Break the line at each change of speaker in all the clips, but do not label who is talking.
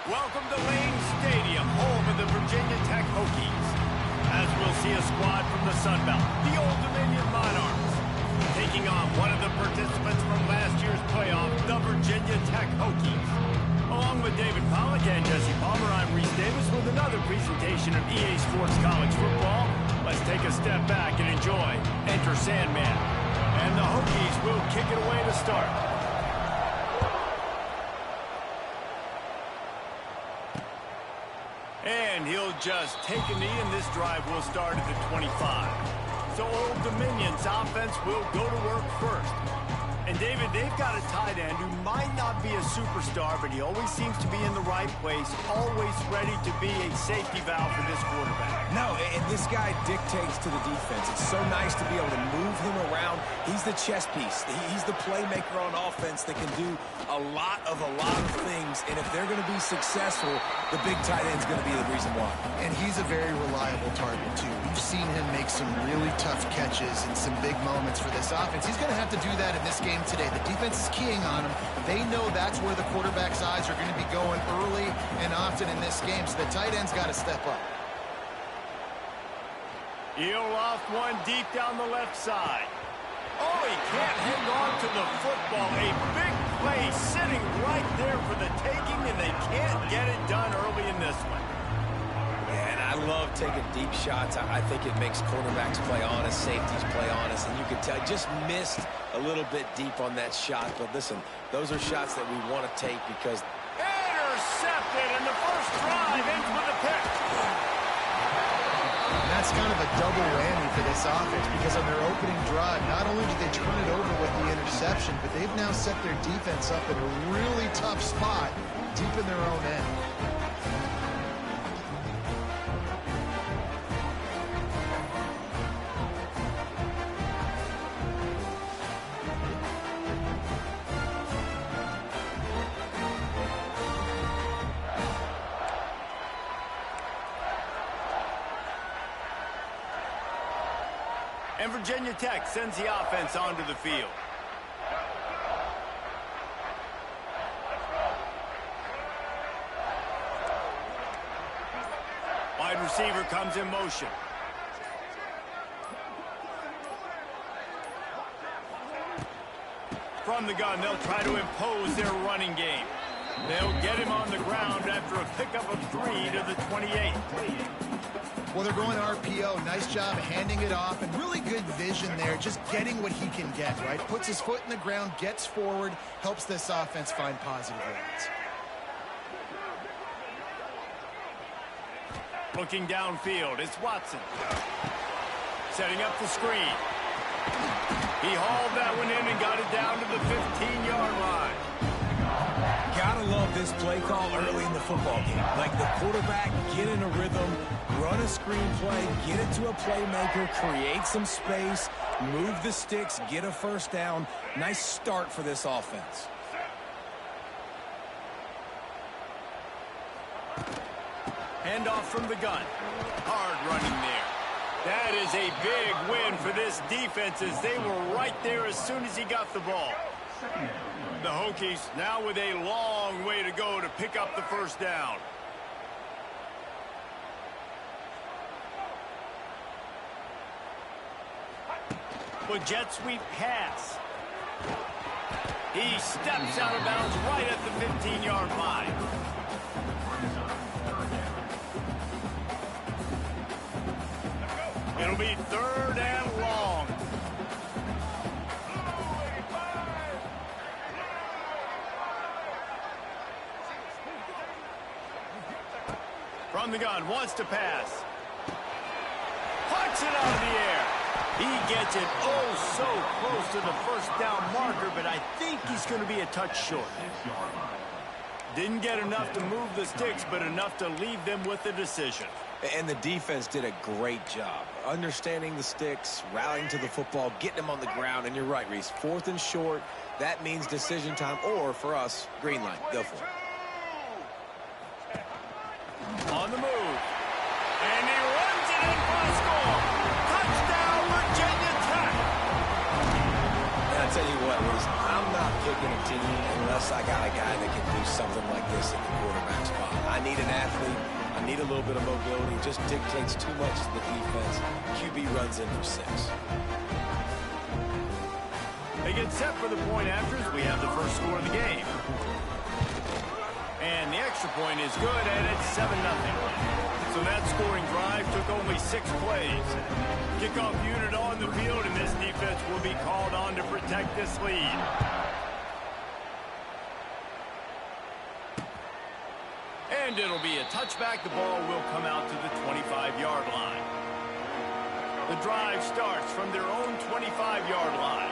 Welcome to Lane Stadium, home of the Virginia Tech Hokies. As we'll see a squad from the Sun Belt, the Old Dominion Monarchs, taking on one of the participants from last year's playoff, the Virginia Tech Hokies. Along with David Pollack and Jesse Palmer, I'm Reese Davis with another presentation of EA Sports College Football. Let's take a step back and enjoy Enter Sandman. And the Hokies will kick it away to start. And he'll just take a knee, and this drive will start at the 25. So Old Dominion's offense will go to work first. And David, they've got a tight end who might not be a superstar, but he always seems to be in the right place, always ready to be a safety valve for this quarterback.
No, and this guy dictates to the defense. It's so nice to be able to move him around. He's the chess piece. He's the playmaker on offense that can do a lot of things. And if they're going to be successful, the big tight end's going to be the reason why.
And he's a very reliable target, too. We've seen him make some really tough catches and some big moments for this offense. He's going to have to do that in this game today. The defense is keying on him. They know that's where the quarterback's eyes are going to be going early and often in this game, so the tight end's got to step up.
He'll loft one deep down the left side. Oh, he can't hang on to the football. A big play sitting right there for the taking, and they can't get it done early in this one.
Yeah, and I love taking deep shots. I think it makes cornerbacks play honest, safeties play honest, and you can tell just missed a little bit deep on that shot. But listen, those are shots that we want to take because...
Intercepted, and the first drive ends with a pick.
And that's kind of a double whammy for this offense because on their opening drive, not only did they turn it over with the interception, but they've now set their defense up in a really tough spot deep in their own end.
And Virginia Tech sends the offense onto the field. Wide receiver comes in motion. From the gun, they'll try to impose their running game. They'll get him on the ground after a pickup of 3 to the 28.
Well, they're going RPO. Nice job handing it off, and really good vision there, just getting what he can get, right? Puts his foot in the ground, gets forward, helps this offense find positive lanes.
Looking downfield, it's Watson. Setting up the screen. He hauled that one in and got it down to the 15-yard line.
Gotta love this play call early in the football game. Like the quarterback, get in a rhythm, run a screen play, get it to a playmaker, create some space, move the sticks, get a first down. Nice start for this offense.
Handoff from the gun. Hard running there. That is a big win for this defense as they were right there as soon as he got the ball. The Hokies now with a long way to go to pick up the first down. With jet sweep pass. He steps out of bounds right at the 15-yard line. It'll be 3rd and long. From the gun, wants to pass. Puts it out of the air. He gets it oh so close to the first down marker, but I think he's going to be a touch short. Didn't get enough to move the sticks, but enough to leave them with the decision.
And the defense did a great job understanding the sticks, rallying to the football, getting them on the ground. And you're right, Reese, 4th and short. That means decision time, or for us, green light. Go for it.
On the move. And he runs it in for a score. Touchdown, Virginia Tech.
And I tell you what, what, Reese? I'm not picking a team unless I got a guy that can do something like this at the quarterback spot. I need an athlete. I need a little bit of mobility. It just dictates too much to the defense. QB runs in for 6.
They get set for the point afters. We have the first score of the game. And the extra point is good, and it's 7-0. So that scoring drive took only 6 plays. Kickoff unit on the field, and this defense will be called on to protect this lead. And it'll be a touchback. The ball will come out to the 25-yard line. The drive starts from their own 25-yard line.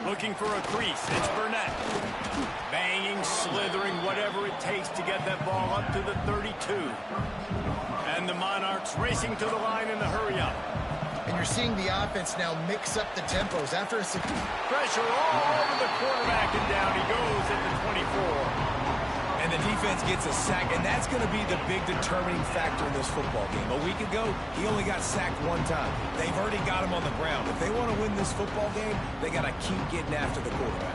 Looking for a crease. It's Burnett. Banging, slithering, whatever it takes to get that ball up to the 32. And the Monarchs racing to the line in the hurry-up.
And you're seeing the offense now mix up the tempos. After a
pressure all over the quarterback, and down he goes at the 24.
And the defense gets a sack, and that's going to be the big determining factor in this football game. A week ago, he only got sacked 1 time. They've already got him on the ground. If they want to win this football game, they got to keep getting after the quarterback.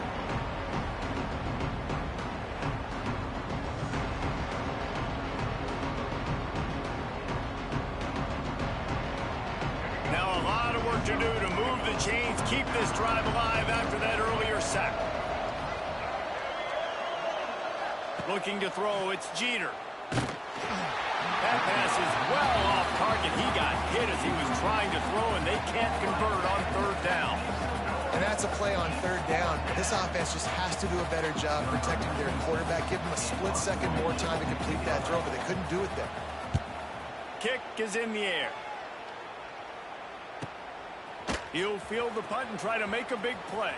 Now a lot of work to do to move the chains, keep this drive alive after that earlier sack. Looking to throw, it's Jeter. That pass is well off target. He got hit as he was trying to throw, and they can't convert on 3rd down.
And that's a play on 3rd down. This offense just has to do a better job protecting their quarterback. Give them a split second more time to complete that throw, but they couldn't do it there.
Kick is in the air. He'll field the punt and try to make a big play.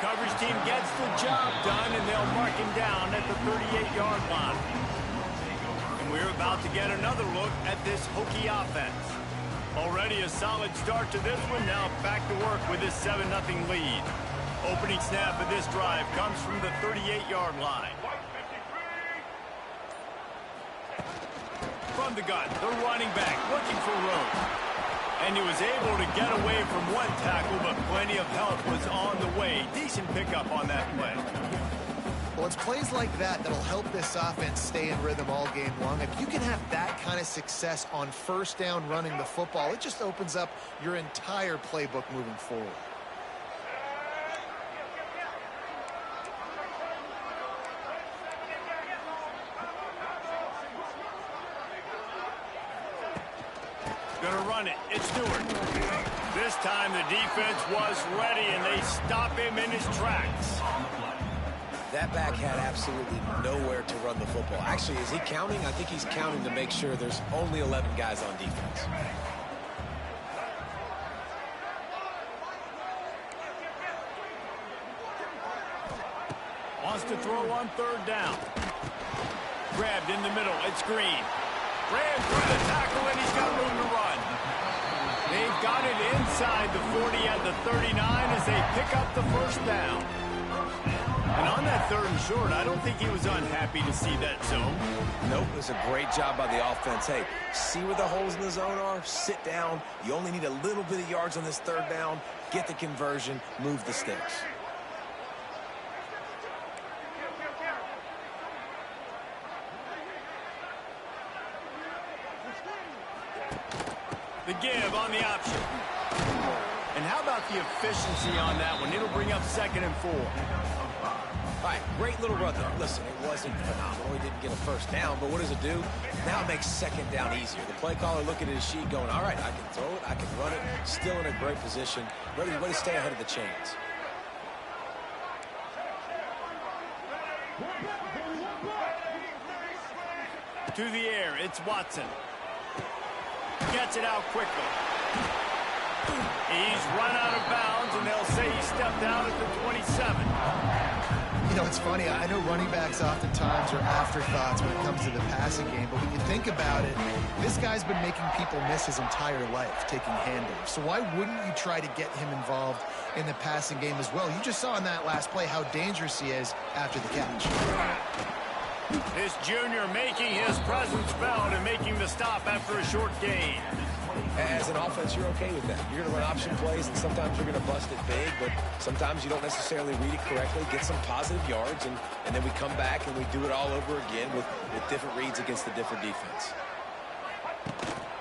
Coverage team gets the job done, and they'll mark him down at the 38-yard line. And we're about to get another look at this Hokie offense. Already a solid start to this one. Now back to work with this 7-0 lead. Opening snap of this drive comes from the 38-yard line. From the gun, the running back looking for room. And he was able to get away from 1 tackle, but plenty of help was on the way. Decent pickup on that play.
Well, it's plays like that that'll help this offense stay in rhythm all game long. If you can have that kind of success on 1st down running the football, it just opens up your entire playbook moving forward.
Gonna run it. It's Stewart. This time the defense was ready, and they stop him in his tracks.
That back had absolutely nowhere to run the football. Actually, is he counting? I think he's counting to make sure there's only 11 guys on defense.
Wants to throw on 3rd down. Grabbed in the middle. It's Green. Ran through the tackle, and he's got room to run. They've got it inside the 40 at the 39 as they pick up the 1st down. And on that 3rd and short, I don't think he was unhappy to see that zone.
Nope, it was a great job by the offense. Hey, see where the holes in the zone are? Sit down. You only need a little bit of yards on this 3rd down. Get the conversion. Move the sticks.
The give on the option. And how about the efficiency on that one? It'll bring up 2nd and 4.
All right, great little run there. Listen, it wasn't phenomenal. He didn't get a 1st down, but what does it do? Now it makes 2nd down easier. The play caller looking at his sheet going, all right, I can throw it, I can run it, still in a great position, ready to stay ahead of the chains.
To the air, it's Watson. Gets it out quickly. He's run out of bounds, and they'll say he stepped out at the 27.
You know, it's funny. I know running backs oftentimes are afterthoughts when it comes to the passing game, but when you think about it, this guy's been making people miss his entire life taking handoffs. So why wouldn't you try to get him involved in the passing game as well? You just saw in that last play how dangerous he is after the catch.
This junior making his presence felt and making the stop after a short gain.
As an offense, you're okay with that. You're going to run option plays, and sometimes you're going to bust it big, but sometimes you don't necessarily read it correctly, get some positive yards, and then we come back and we do it all over again with different reads against the different defense.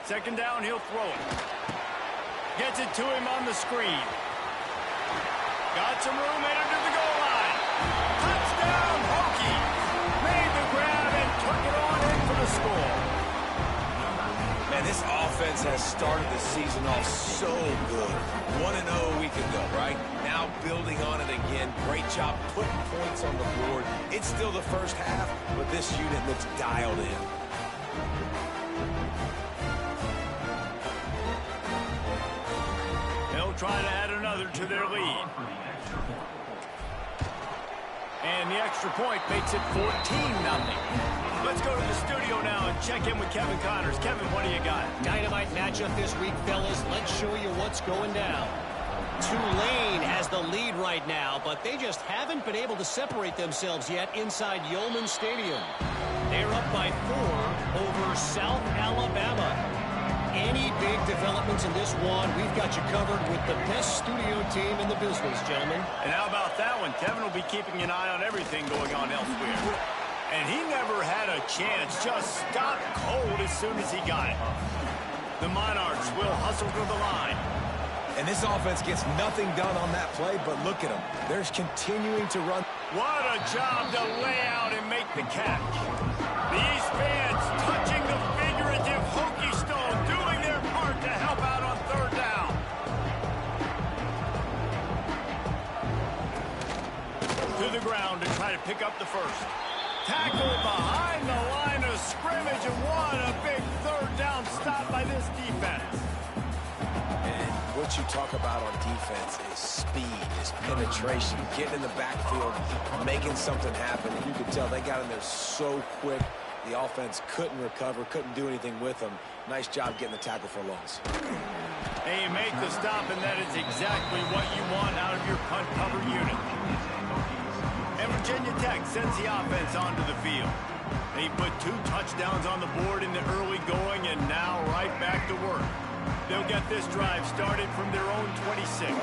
Second down, he'll throw it. Gets it to him on the screen. Got some room, headed to the goal line. Touchdown, Hokie! Made the grab and took it on in for the score.
Man, this offense has started the season off so good. 1-0 a week ago, right? Now building on it again. Great job putting points on the board. It's still the first half, but this unit looks dialed in.
They'll try to add another to their lead. And the extra point makes it 14-0. Let's go to the studio now and check in with Kevin Connors. Kevin, what do you got?
Dynamite matchup this week, fellas. Let's show you what's going down. Tulane has the lead right now, but they just haven't been able to separate themselves yet inside Yulman Stadium. They're up by 4 over South Alabama. Any big developments in this one, we've got you covered with the best studio team in the business, gentlemen.
And how about that one? Kevin will be keeping an eye on everything going on elsewhere. And he never had a chance, just stopped cold as soon as he got it. The Monarchs will hustle to the line.
And this offense gets nothing done on that play, but look at them. They're continuing to run.
What a job to lay out and make the catch. The East fans touching the figurative Hokie stone, doing their part to help out on third down. To the ground to try to pick up the first. Tackle behind the line of scrimmage, and what a big third down stop by this defense.
And what you talk about on defense is speed, is penetration, getting in the backfield, making something happen. And you could tell they got in there so quick. The offense couldn't recover, couldn't do anything with them. Nice job getting the tackle for a loss.
They make the stop, and that is exactly what you want out of your punt cover unit. And Virginia Tech sends the offense onto the field. They put 2 touchdowns on the board in the early going, and now right back to work. They'll get this drive started from their own 26.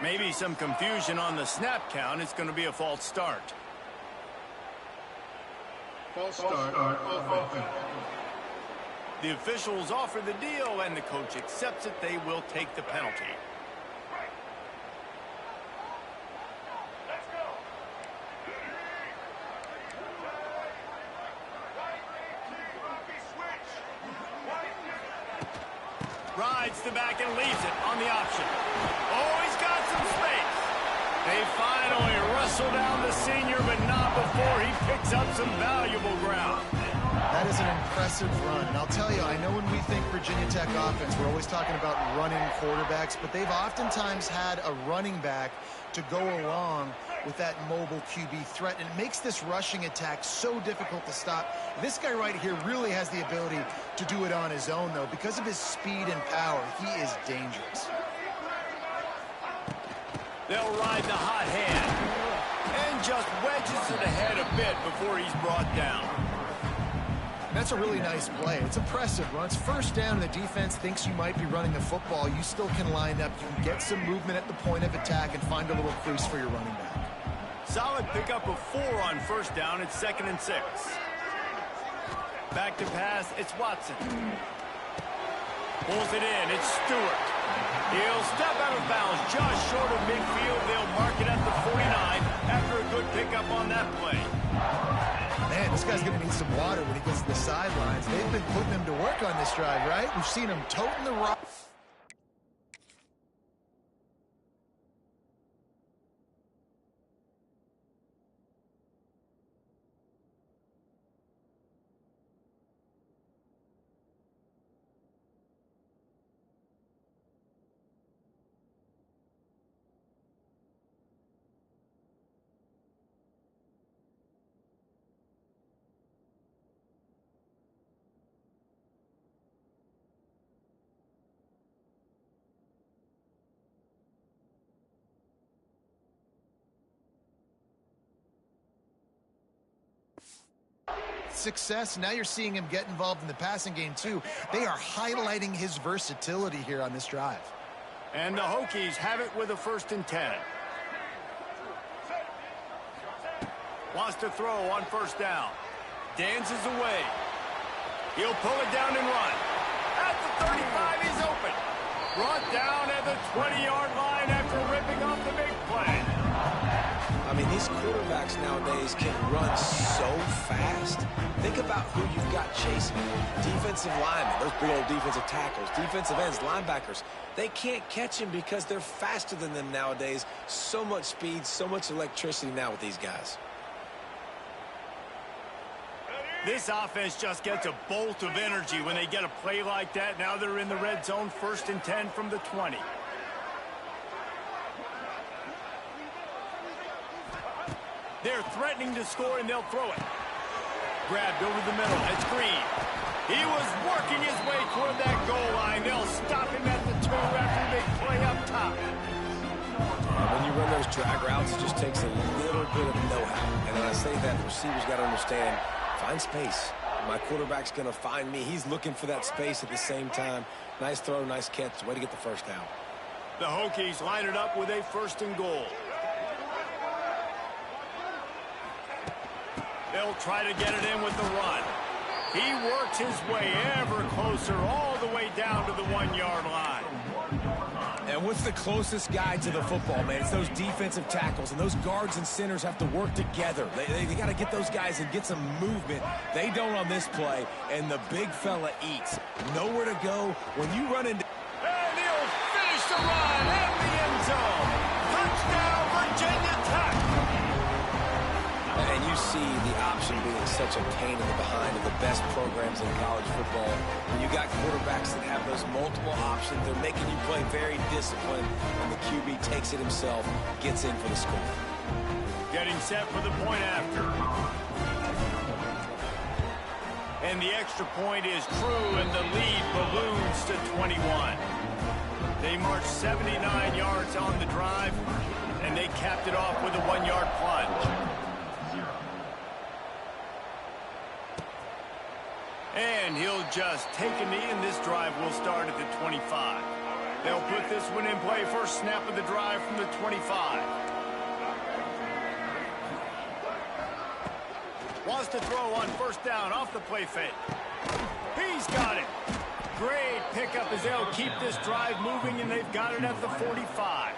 Maybe some confusion on the snap count. It's going to be a false start.
False start on offense.
The officials offer the deal, and the coach accepts it. They will take the penalty. Rides the back and leaves it on the option. Oh, he's got some space. They finally wrestle down the senior, but not before he picks up some valuable ground.
That is an impressive run. And I'll tell you, I know when we think Virginia Tech offense, we're always talking about running quarterbacks, but they've oftentimes had a running back to go along with that mobile QB threat. And it makes this rushing attack so difficult to stop. This guy right here really has the ability to do it on his own, though. Because of his speed and power, he is dangerous.
They'll ride the hot hand and just wedges it ahead a bit before he's brought down.
That's a really nice play. It's impressive. Runs first down, and the defense thinks you might be running the football. You still can line up. You can get some movement at the point of attack and find a little crease for your running back.
Solid pickup of 4 on first down. It's 2nd and 6. Back to pass. It's Watson. Pulls it in. It's Stewart. He'll step out of bounds just short of midfield. They'll mark it at the 49 after a good pickup on that play.
Man, this guy's going to need some water when he gets to the sidelines. They've been putting him to work on this drive, right? We've seen him toting the rock. success. Now you're seeing him get involved in the passing game, too. They are highlighting his versatility here on this drive.
And the Hokies have it with a 1st and 10. Wants to throw on 1st down. Dances away. He'll pull it down and run. At the 35, he's open. Brought down at the 20-yard line after ripping off the big play.
I mean, these quarterbacks nowadays can run so fast. Think about who you've got chasing. Defensive linemen, those big old defensive tackles, defensive ends, linebackers. They can't catch him because they're faster than them nowadays. So much speed, so much electricity now with these guys.
This offense just gets a bolt of energy when they get a play like that. Now they're in the red zone, 1st and 10 from the 20. They're threatening to score, and they'll throw it. Grabbed over the middle. It's Green. He was working his way toward that goal line. They'll stop him at the 2 after a big play up top.
When you run those drag routes, it just takes a little bit of know-how. And when I say that, the receiver's got to understand, find space. My quarterback's going to find me. He's looking for that space at the same time. Nice throw, nice catch. Way to get the 1st down.
The Hokies line it up with a 1st and goal. They'll try to get it in with the run. He works his way ever closer all the way down to the 1-yard line.
And what's the closest guy to the football, man? It's those defensive tackles, and those guards and centers have to work together. They got to get those guys and get some movement. They don't on this play, and the big fella eats. Nowhere to go when you run into...
And he'll finish the run in the end zone. Touchdown, Virginia Tech.
And you see the option being such a pain in the behind of the best programs in college football. When you got quarterbacks that have those multiple options, they're making you play very disciplined, and the QB takes it himself, gets in for the score.
Getting set for the point after. And the extra point is true, and the lead balloons to 21. They marched 79 yards on the drive, and they capped it off with a 1-yard plunge. And he'll just take a knee, and this drive will start at the 25. They'll put this one in play. First snap of the drive from the 25. Wants to throw on 1st down off the play fake. He's got it. Great pickup as they'll keep this drive moving, and they've got it at the 45.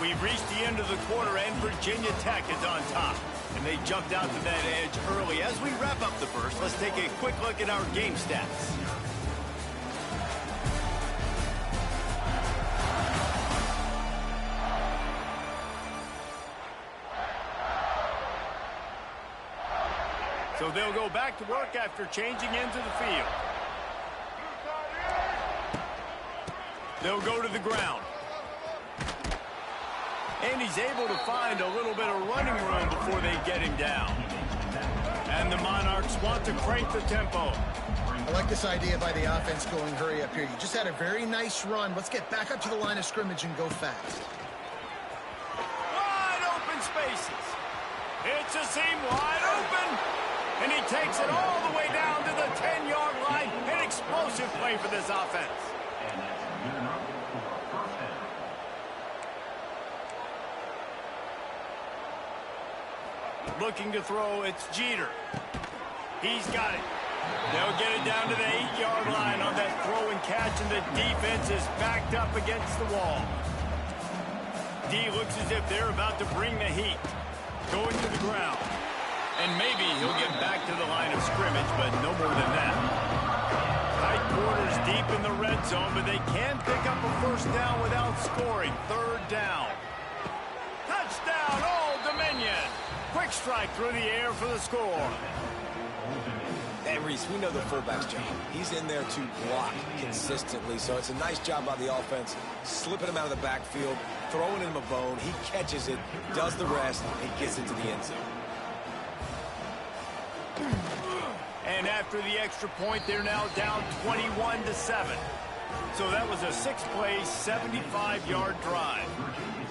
We've reached the end of the quarter, and Virginia Tech is on top. And they jumped out to that edge early. As we wrap up the first, let's take a quick look at our game stats. So they'll go back to work after changing into the field. They'll go to the ground. And he's able to find a little bit of running room before they get him down. And the Monarchs want to crank the tempo.
I like this idea by the offense going hurry up here. You just had a very nice run. Let's get back up to the line of scrimmage and go fast.
Wide open spaces. It's a seam wide open. And he takes it all the way down to the 10-yard line. An explosive play for this offense. Looking to throw, it's Jeter. He's got it. They'll get it down to the 8-yard line on that throw and catch, and the defense is backed up against the wall. D looks as if they're about to bring the heat. Going to the ground. And maybe he'll get back to the line of scrimmage, but no more than that. Tight quarters deep in the red zone, but they can pick up a 1st down without scoring. 3rd down. Touchdown, Old Dominion. Quick strike through the air for the score.
And Reese, we know the fullback's job. He's in there to block consistently, so it's a nice job by the offense, slipping him out of the backfield, throwing him a bone. He catches it, does the rest, and gets into the end zone.
And after the extra point, they're now down 21-7. So that was a 6-play, 75-yard drive.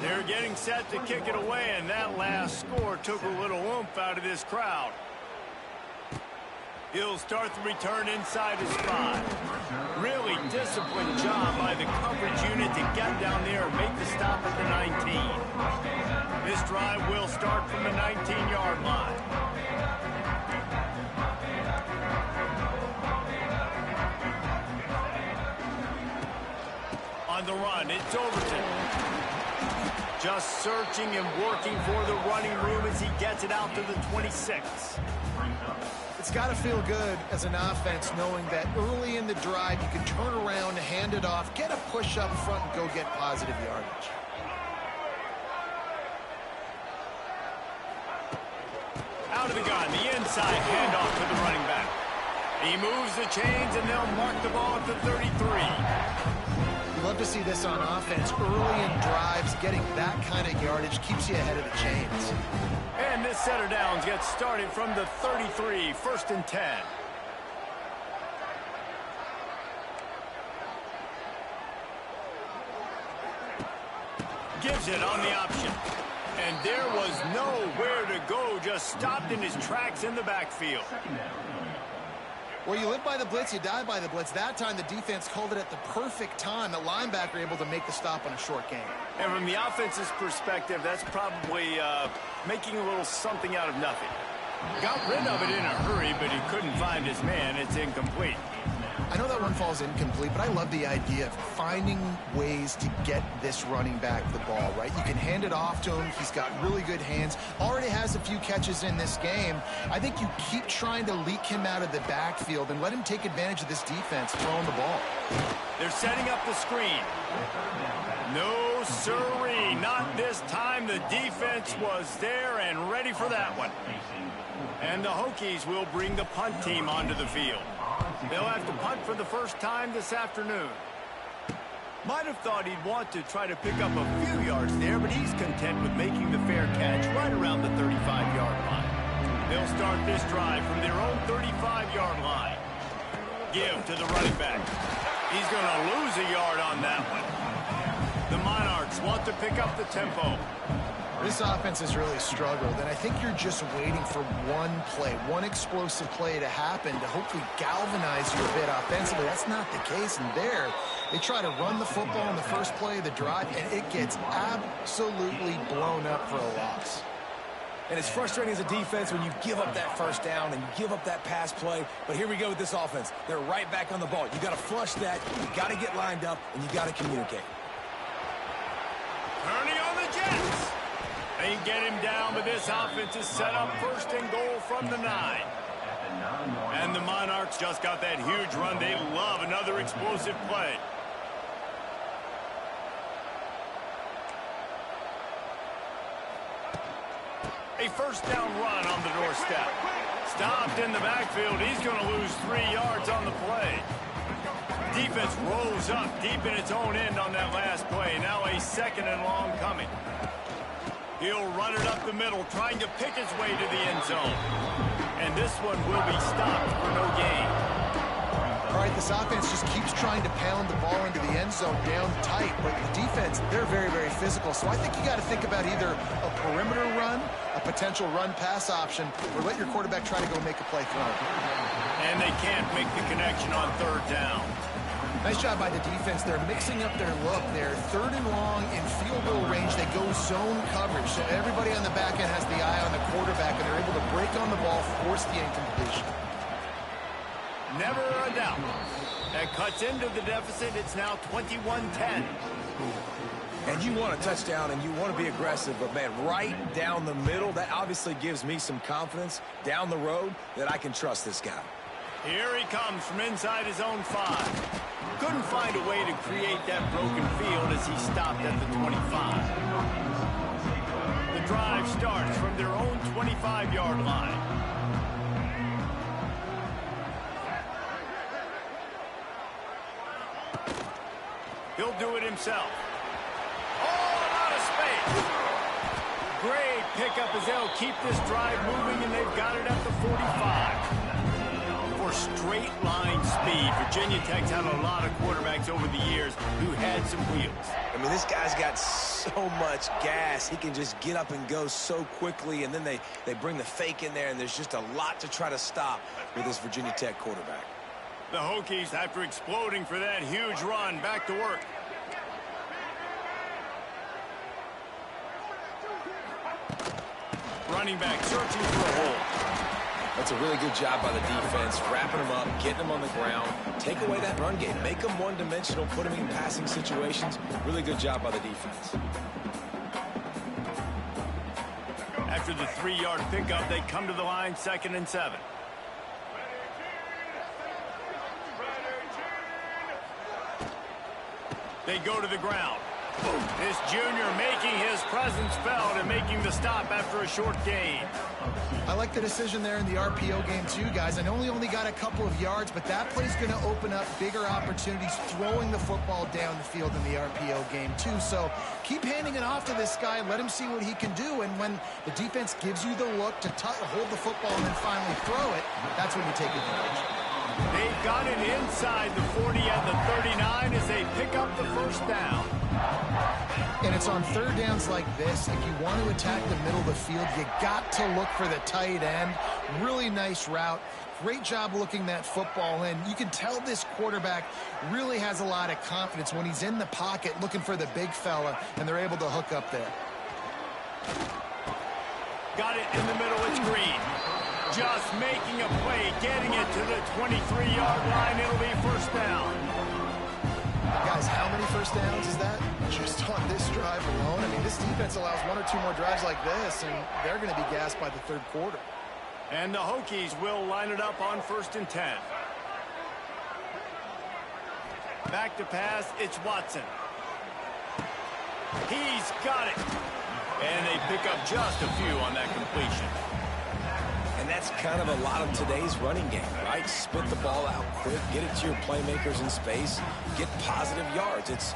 They're getting set to kick it away, and that last score took a little oomph out of this crowd. He'll start the return inside his 5. Really disciplined job by the coverage unit to get down there and make the stop at the 19. This drive will start from the 19-yard line. On the run, it's Overton. Just searching and working for the running room as he gets it out to the 26.
It's got to feel good as an offense knowing that early in the drive you can turn around, hand it off, get a push up front, and go get positive yardage.
Out of the gun, the inside handoff to the running back. He moves the chains, and they'll mark the ball at the 33.
Love to see this on offense. Early in drives, getting that kind of yardage keeps you ahead of the chains.
And this set of downs gets started from the 33, 1st and 10. Gives it on the option. And there was nowhere to go, just stopped in his tracks in the backfield.
Well, you live by the blitz, you die by the blitz. That time, the defense called it at the perfect time. The linebacker able to make the stop on a short gain.
And from the offense's perspective, that's probably making a little something out of nothing. Got rid of it in a hurry, but he couldn't find his man. It's incomplete.
I know that one falls incomplete, but I love the idea of finding ways to get this running back the ball, right? You can hand it off to him. He's got really good hands. Already has a few catches in this game. I think you keep trying to leak him out of the backfield and let him take advantage of this defense throwing the ball.
They're setting up the screen. No siree, not this time. The defense was there and ready for that one. And the Hokies will bring the punt team onto the field. They'll have to punt for the first time this afternoon. Might have thought he'd want to try to pick up a few yards there, but he's content with making the fair catch right around the 35-yard line. They'll start this drive from their own 35-yard line. Give to the running back. He's going to lose a yard on that one. The Monarchs want to pick up the tempo.
This offense has really struggled, and I think you're just waiting for one play, one explosive play to happen to hopefully galvanize you a bit offensively. That's not the case, and there, they try to run the football in the first play of the drive, and it gets absolutely blown up for a loss.
And it's frustrating as a defense when you give up that first down and you give up that pass play. But here we go with this offense. They're right back on the ball. You got to flush that, you got to get lined up, and you got to communicate.
Turning on the Jets. They get him down, but this offense is set up 1st and goal from the 9. And the Monarchs just got that huge run. They love another explosive play. A first down run on the doorstep. Stopped in the backfield. He's going to lose 3 yards on the play. Defense rolls up deep in its own end on that last play. Now a 2nd and long coming. He'll run it up the middle, trying to pick his way to the end zone. And this one will be stopped for no gain.
All right, this offense just keeps trying to pound the ball into the end zone down tight, but the defense, they're very, very physical. So I think you got to think about either a perimeter run, a potential run-pass option, or let your quarterback try to go make a play throwing.
And they can't make the connection on 3rd down.
Nice job by the defense. They're mixing up their look. They're 3rd and long in field goal range. They go zone coverage. So everybody on the back end has the eye on the quarterback, and they're able to break on the ball, force the incompletion.
Never a doubt. That cuts into the deficit. It's now 21-10.
And you want a touchdown, and you want to be aggressive, but, man, right down the middle, that obviously gives me some confidence down the road that I can trust this guy.
Here he comes from inside his own 5. Couldn't find a way to create that broken field as he stopped at the 25. The drive starts from their own 25-yard line. He'll do it himself. Oh, a lot of space. Great pickup as they'll keep this drive moving, and they've got it at the 45. For straight line speed for Virginia Tech's had a lot of quarterbacks over the years who had some wheels.
I mean, this guy's got so much gas. He can just get up and go so quickly, and then they bring the fake in there, and there's just a lot to try to stop with this Virginia Tech quarterback.
The Hokies, after exploding for that huge run, back to work. Running back searching for a hole.
That's a really good job by the defense, wrapping them up, getting them on the ground. Take away that run game. Make them one-dimensional, put them in passing situations. Really good job by the defense.
After the 3-yard pickup, they come to the line, 2nd and 7. They go to the ground. This junior making his presence felt and making the stop after a short gain.
I like the decision there in the RPO game too, guys. I know he only got a couple of yards, but that play's going to open up bigger opportunities throwing the football down the field in the RPO game too. So keep handing it off to this guy. Let him see what he can do. And when the defense gives you the look to hold the football and then finally throw it, that's when you take advantage.
They've got it inside the 40 and the 39 as they pick up the first down.
And it's on third downs like this. If you want to attack the middle of the field, you got to look for the tight end. Really nice route. Great job looking that football in. You can tell this quarterback really has a lot of confidence when he's in the pocket looking for the big fella, and they're able to hook up there.
Got it in the middle. It's Green. Just making a play, getting it to the 23-yard line. It'll be first down.
Guys, how many first downs is that? Just on this drive alone. I mean, this defense allows 1 or 2 more drives like this, and they're going to be gassed by the third quarter.
And the Hokies will line it up on 1st and 10. Back to pass, it's Watson. He's got it. And they pick up just a few on that completion.
And that's kind of a lot of today's running game, right? Spit the ball out quick, get it to your playmakers in space, get positive yards. It's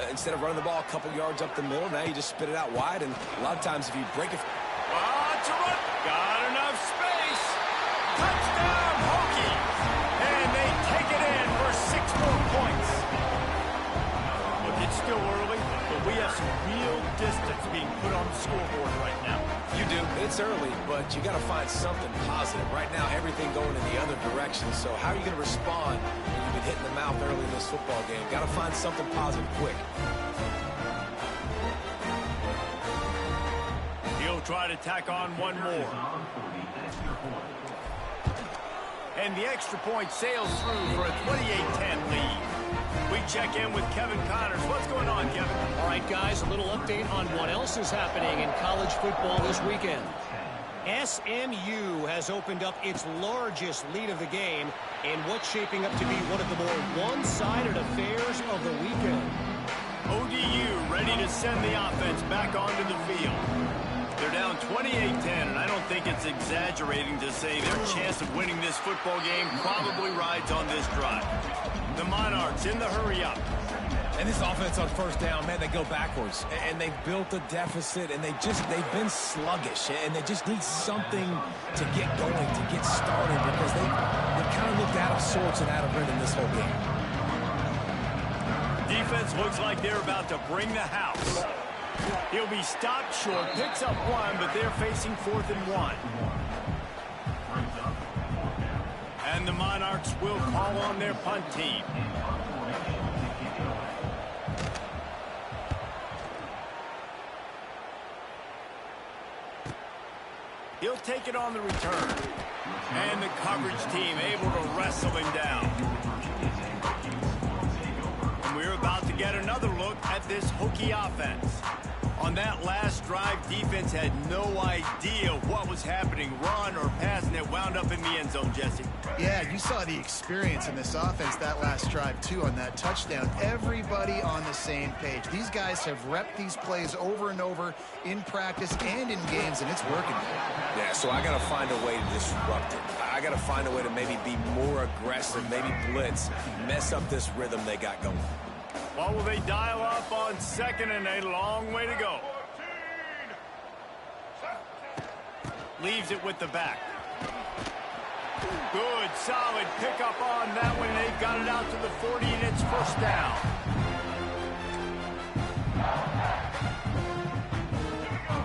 instead of running the ball a couple yards up the middle, now you just spit it out wide, and a lot of times if you break it...
It's a run. Got enough space. Touchdown, Hokies. And they take it in for 6 more points. Look, it's still early, but we have some real distance being put on the scoreboard right now.
You do. It's early, but you got to find something positive. Right now, everything going in the other direction. So how are you going to respond when you've been hit in the mouth early in this football game? Got to find something positive quick.
He'll try to tack on one more. And the extra point sails through for a 28-10 lead. We check in with Kevin Connors. What's going on, Kevin?
All right, guys, a little update on what else is happening in college football this weekend. SMU has opened up its largest lead of the game in what's shaping up to be one of the more one-sided affairs of the weekend.
ODU ready to send the offense back onto the field. They're down 28-10, and I don't think it's exaggerating to say their chance of winning this football game probably rides on this drive. The Monarchs in the hurry-up.
And this offense on first down, man, they go backwards. And they've built a deficit, and they've been sluggish. And they just need something to get going, to get started, because they've kind of looked out of sorts and out of rhythm this whole game.
Defense looks like they're about to bring the house. He'll be stopped short, picks up 1, but they're facing 4th and 1. And the Monarchs will call on their punt team. He'll take it on the return. And the coverage team able to wrestle him down. And we're about to get another look at this Hokie offense. On that last drive, defense had no idea what was happening, run or pass, and it wound up in the end zone, Jesse.
Yeah, you saw the experience in this offense that last drive, too, on that touchdown. Everybody on the same page. These guys have repped these plays over and over in practice and in games, and it's working.
Yeah, so I got to find a way to disrupt it. I got to find a way to maybe be more aggressive, maybe blitz, mess up this rhythm they got going.
What will they dial up on 2nd and a long way to go? Leaves it with the back. Good, solid pickup on that one. They've got it out to the 40, and it's first down.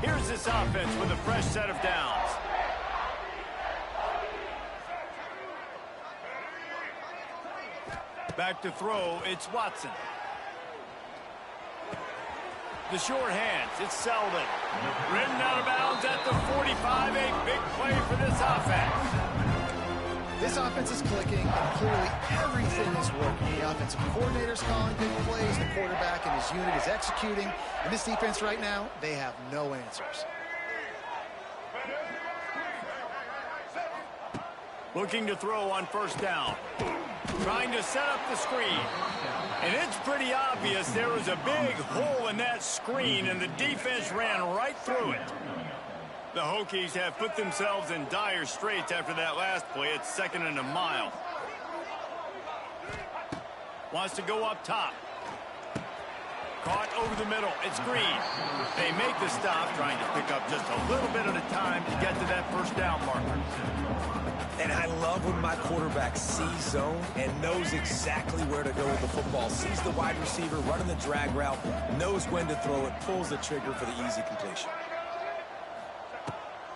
Here's this offense with a fresh set of downs. Back to throw, it's Watson. The short hands, it's Selden. Ridden out of bounds at the 45, a big play for this offense.
This offense is clicking, and clearly everything is working. The offensive coordinator's calling big plays, the quarterback and his unit is executing, and this defense right now, they have no answers.
Looking to throw on first down. Trying to set up the screen. And it's pretty obvious there was a big hole in that screen, and the defense ran right through it. The Hokies have put themselves in dire straits after that last play. It's 2nd and a mile. Wants to go up top. Caught over the middle. It's Green. They make the stop, trying to pick up just a little bit at a time to get to that first down marker.
And I love when my quarterback sees zone and knows exactly where to go with the football. Sees the wide receiver running the drag route, knows when to throw it, pulls the trigger for the easy completion.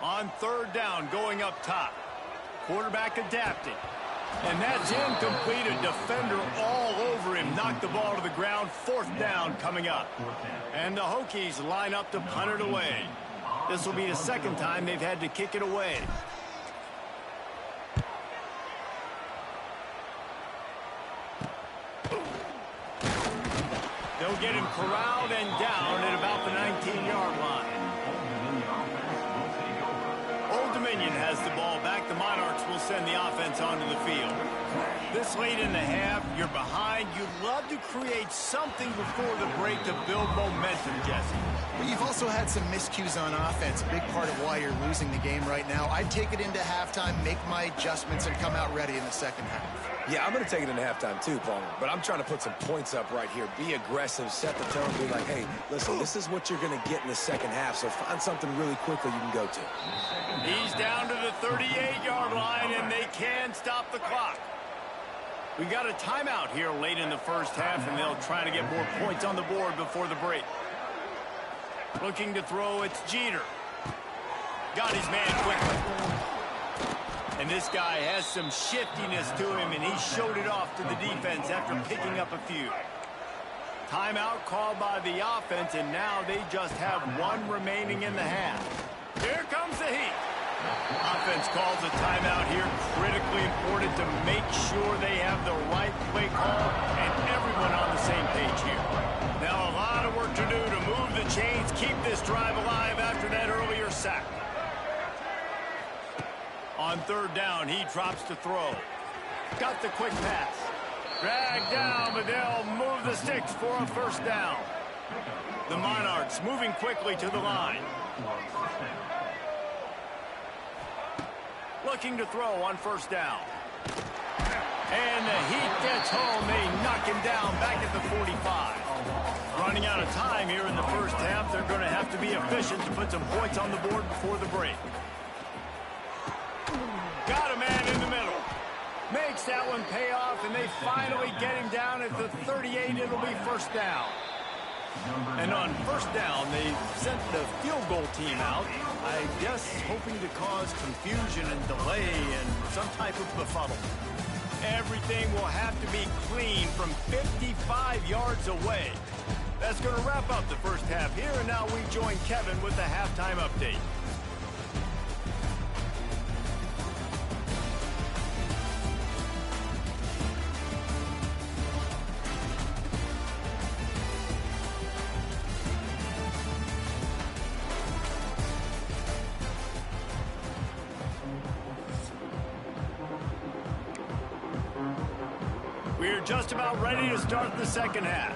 On third down, going up top. Quarterback adapting. And that's incomplete. A defender all over him. Knocked the ball to the ground. 4th down coming up. And the Hokies line up to punt it away. This will be the 2nd time they've had to kick it away. They'll get him corralled and down at about the 19-yard line. Old Dominion has the ball back. The Monarchs will send the offense onto the field. This late in the half, you're behind. You'd love to create something before the break to build momentum, Jesse.
But you've also had some miscues on offense, a big part of why you're losing the game right now. I'd take it into halftime, make my adjustments, and come out ready in the second half.
Yeah, I'm going to take it into halftime too, Palmer. But I'm trying to put some points up right here. Be aggressive, set the tone, be like, hey, listen, this is what you're going to get in the second half, so find something really quickly you can go to.
He's down to the 38-yard line, and they can stop the clock. We got a timeout here late in the first half, and they'll try to get more points on the board before the break. Looking to throw, it's Jeter. Got his man quickly. And this guy has some shiftiness to him, and he showed it off to the defense after picking up a few. Timeout called by the offense, and now they just have one remaining in the half. Here comes the heat. Offense calls a timeout here. Critically important to make sure they have the right play call and everyone on the same page here. Now a lot of work to do to move the chains, keep this drive alive after that earlier sack. On third down, he drops to throw. Got the quick pass. Dragged down, but they'll move the sticks for a first down. The Monarchs moving quickly to the line. Looking to throw on first down. And the Heat gets home. They knock him down back at the 45. Running out of time here in the first half. They're going to have to be efficient to put some points on the board before the break. Got a man in the middle. Makes that one pay off, and they finally get him down at the 38. It'll be first down. And on first down, they sent the field goal team out, I guess hoping to cause confusion and delay and some type of befuddle. Everything will have to be clean from 55 yards away. That's going to wrap up the first half here, and now we join Kevin with the halftime update. We're just about ready to start the second half.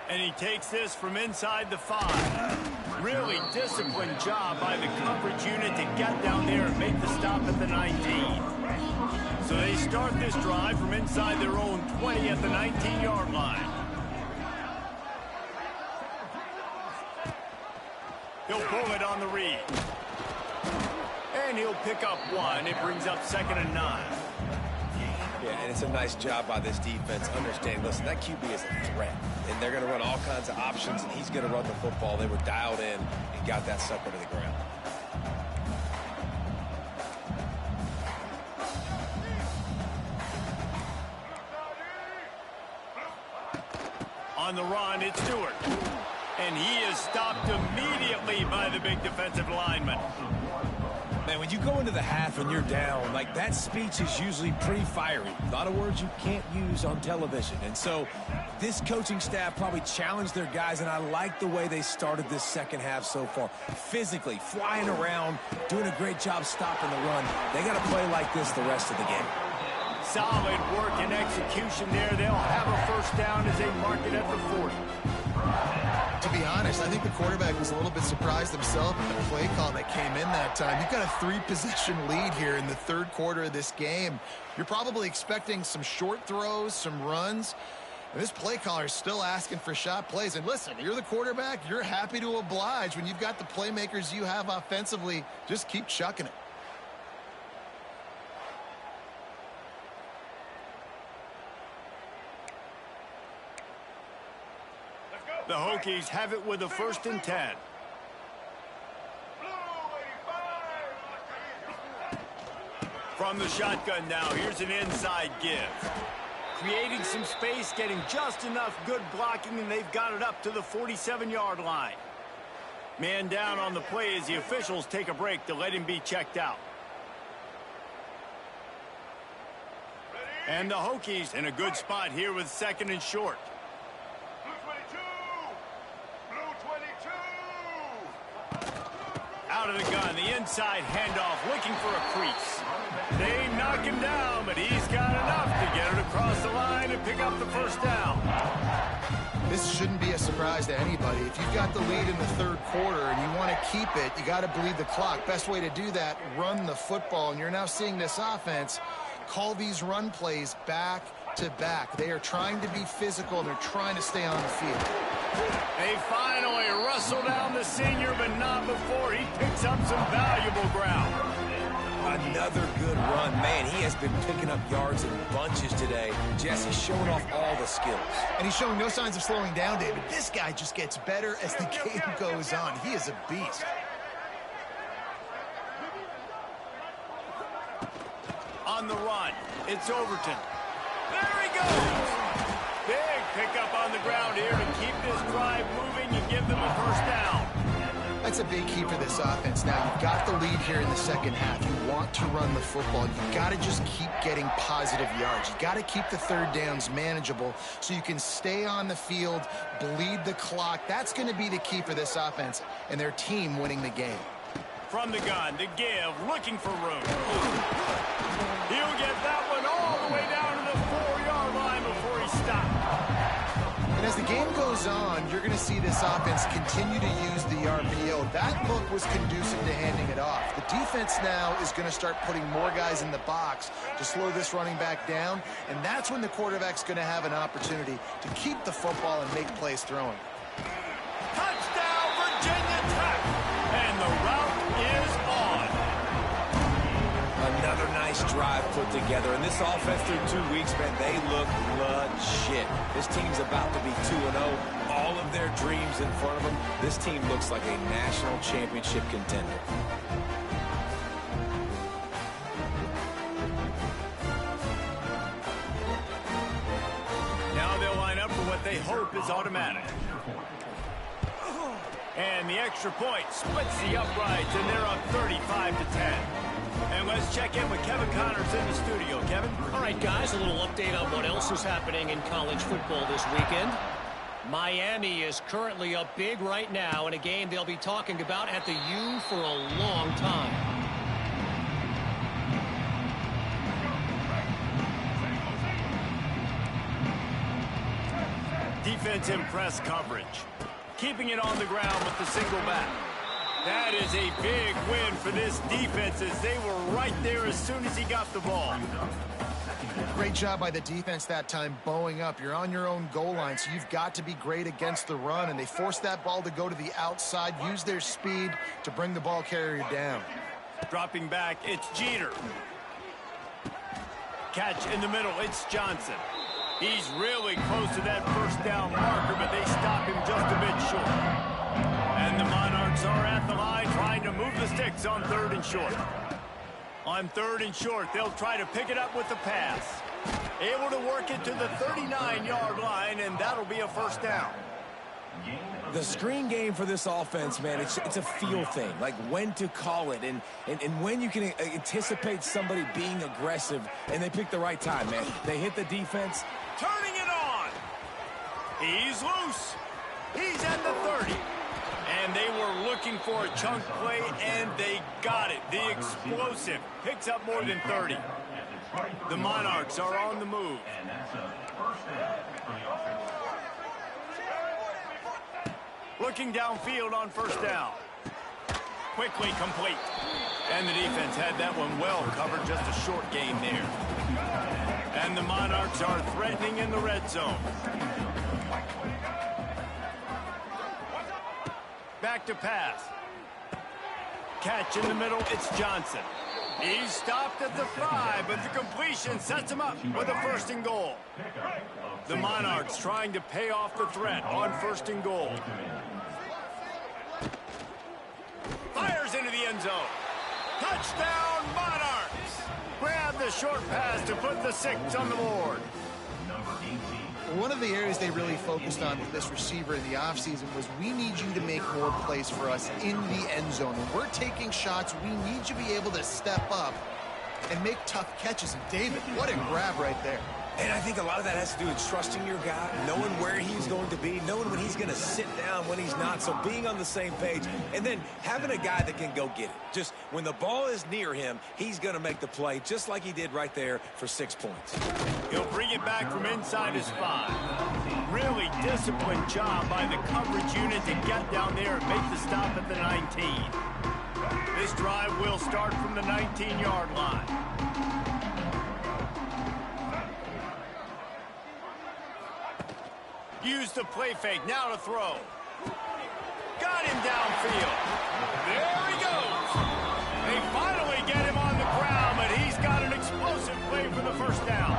And he takes this from inside the 5. Really disciplined job by the coverage unit to get down there and make the stop at the 19. So they start this drive from inside their own 20 at the 19-yard line. He'll pull it on the read. And he'll pick up one. It brings up 2nd and 9.
Yeah, and it's a nice job by this defense. Understand, listen, that QB is a threat. And they're going to run all kinds of options, and he's going to run the football. They were dialed in and got that sucker to the ground.
On the run, it's Stewart. And he is stopped immediately by the big defensive lineman.
Man, when you go into the half and you're down, like, that speech is usually pretty fiery. A lot of words you can't use on television. And so this coaching staff probably challenged their guys, and I like the way they started this second half so far. Physically, flying around, doing a great job stopping the run. They got to play like this the rest of the game.
Solid work and execution there. They'll have a first down as they mark it at the 40.
To be honest, I think the quarterback was a little bit surprised himself at the play call that came in that time. You've got a 3-possession lead here in the third quarter of this game. You're probably expecting some short throws, some runs. And this play caller is still asking for shot plays. And listen, you're the quarterback. You're happy to oblige. When you've got the playmakers you have offensively, just keep chucking it.
The Hokies have it with a 1st and 10. From the shotgun now, here's an inside give. Creating some space, getting just enough good blocking, and they've got it up to the 47-yard line. Man down on the play as the officials take a break to let him be checked out. And the Hokies in a good spot here with 2nd and short. Out of the gun, the inside handoff, looking for a crease. They knock him down, but he's got enough to get it across the line and pick up the first down.
This shouldn't be a surprise to anybody. If you've got the lead in the third quarter and you want to keep it, you got to bleed the clock. Best way to do that, run the football. And you're now seeing this offense call these run plays back to back. They are trying to be physical, and they're trying to stay on the field.
They finally wrestle down the senior, but not before he picks up some valuable ground.
Another good run. Man, he has been picking up yards in bunches today. Jesse's showing off all the skills.
And he's showing no signs of slowing down, David. This guy just gets better as the game goes on. He is a beast.
On the run, it's Overton. There he goes! Big pickup on the ground here to keep this drive moving and give them a first down.
That's a big key for this offense. Now, you've got the lead here in the second half. You want to run the football. You've got to just keep getting positive yards. You've got to keep the third downs manageable so you can stay on the field, bleed the clock. That's going to be the key for this offense and their team winning the game.
From the gun, the give, looking for room. He'll get that one all the way down to the 4-yard line before he stopped.
And as the game goes on, you're going to see this offense continue to use the RPO. That look was conducive to handing it off. The defense now is going to start putting more guys in the box to slow this running back down, and that's when the quarterback's going to have an opportunity to keep the football and make plays throwing.
Touchdown, Virginia Tech! And the route is on.
Another nice drive put together. And this offense through 2 weeks, man, they look legit. This team's about to be 2-0. All of their dreams in front of them. This team looks like a national championship contender.
Now they'll line up for what they hope is automatic. And the extra point splits the uprights, and they're up 35-10. And let's check in with Kevin Connors in the studio. Kevin?
All right, guys, a little update on what else is happening in college football this weekend. Miami is currently up big right now in a game they'll be talking about at the U for a long time.
Defense in press coverage. Keeping it on the ground with the single back. That is a big win for this defense as they were right there as soon as he got the ball.
Great job by the defense that time, bowing up. You're on your own goal line, so you've got to be great against the run, and they forced that ball to go to the outside, use their speed to bring the ball carrier down.
Dropping back, it's Jeter. Catch in the middle, it's Johnson. He's really close to that first down marker, but they stop him just a bit short. And the Monarchs are at the line trying to move the sticks on 3rd and short. On 3rd and short, they'll try to pick it up with the pass. Able to work it to the 39-yard line, and that'll be a first down.
The screen game for this offense, man, it's a feel thing, like when to call it and when you can anticipate somebody being aggressive, and they pick the right time, man. They hit the defense.
Turning it on. He's loose. He's at the 30. And they were looking for a chunk play, and they got it. The explosive picks up more than 30. The Monarchs are on the move. Looking downfield on first down. Quickly complete. And the defense had that one well covered, just a short gain there. And the Monarchs are threatening in the red zone. Back to pass. Catch in the middle, it's Johnson. He's stopped at the 5, but the completion sets him up with a 1st and goal. The Monarchs trying to pay off the threat on 1st and goal. Fires into the end zone. Touchdown, Monarchs! Grab the short pass to put the 6 on the board.
One of the areas they really focused on with this receiver in the offseason was, we need you to make more plays for us in the end zone. When we're taking shots, we need you to be able to step up and make tough catches. And David, what a grab right there.
And I think a lot of that has to do with trusting your guy, knowing where he's going to be, knowing when he's going to sit down, when he's not, so being on the same page, and then having a guy that can go get it. Just when the ball is near him, he's going to make the play, just like he did right there for 6 points.
He'll bring it back from inside his 5. Really disciplined job by the coverage unit to get down there and make the stop at the 19. This drive will start from the 19-yard line. Use the play fake, now to throw. Got him downfield. There he goes. They finally get him on the ground, but he's got an explosive play for the first down.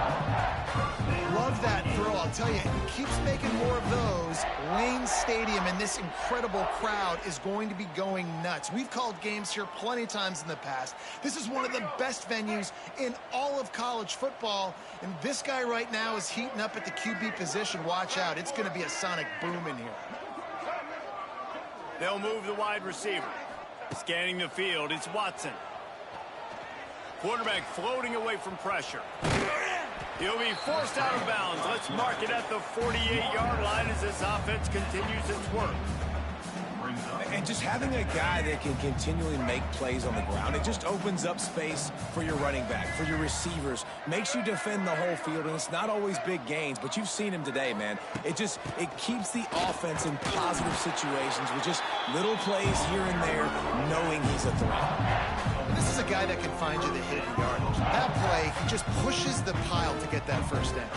Love that throw. I'll tell you, he keeps making more of those. Wayne Stadium and this incredible crowd is going to be going nuts. We've called games here plenty of times in the past. This is one of the best venues in all of college football, and this guy right now is heating up at the QB position. Watch out. It's going to be a sonic boom in here.
They'll move the wide receiver. Scanning the field, it's Watson. Quarterback floating away from pressure. He'll be forced out of bounds. Let's mark it at the 48-yard line as this offense continues its work.
And just having a guy that can continually make plays on the ground, it just opens up space for your running back, for your receivers, makes you defend the whole field, and it's not always big gains, but you've seen him today, man. It keeps the offense in positive situations with just little plays here and there, knowing he's a threat.
This is a guy that can find you the hidden yardage. That play, he just pushes the pile to get that first down.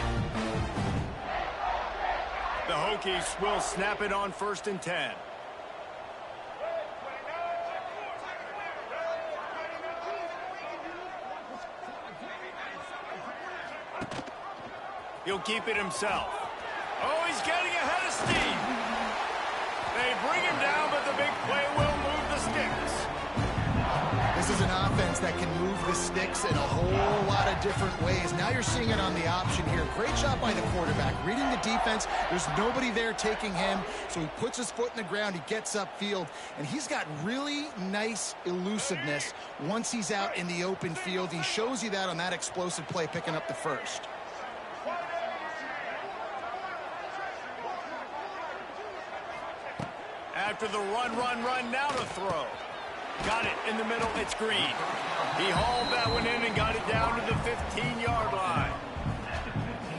The Hokies will snap it on 1st and 10. He'll keep it himself. Oh, he's getting ahead of steam. They bring him down, but the big play will move the sticks.
This is an offense that can move the sticks in a whole lot of different ways. Now you're seeing it on the option here. Great job by the quarterback. Reading the defense, there's nobody there taking him, so he puts his foot in the ground, he gets upfield, and he's got really nice elusiveness once he's out in the open field. He shows you that on that explosive play, picking up the first.
After the run, now to throw. Got it in the middle, it's Green. He hauled that one in and got it down to the 15-yard line.